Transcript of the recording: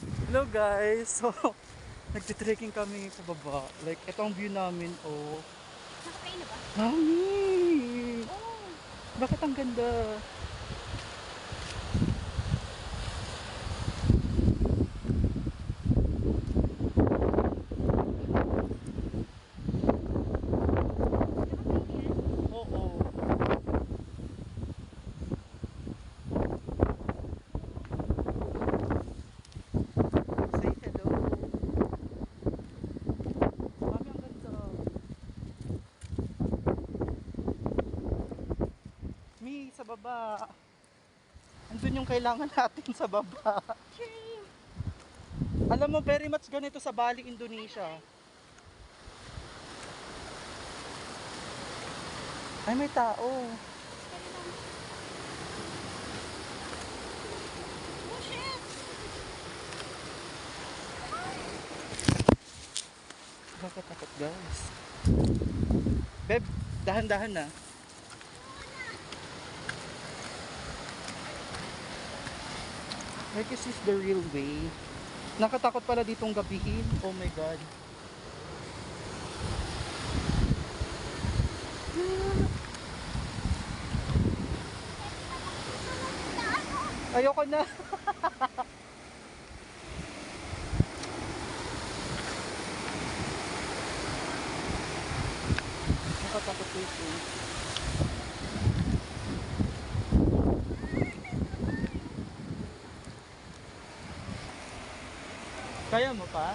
Hello guys! So, nagtitrekking kami sa baba. Like, ito ang view namin. Oh. Nakakain na ba? Mami! Oh! Bakit ang ganda? Nakakain yan? Oo. Say hello. Mami, ang ganda. Mi, sa baba. Andun yung kailangan natin sa baba. Shame! Alam mo, very much ganito sa Bali, Indonesia. Ay, may tao. Kaya lang. Oh shit! Nakakatakot guys. Beb, dahan-dahan na. Like, is this the real way? Nakatakot pala ditong gabihin. Oh my god. Ayoko na. Nakatakot dito. Kaya mo pa?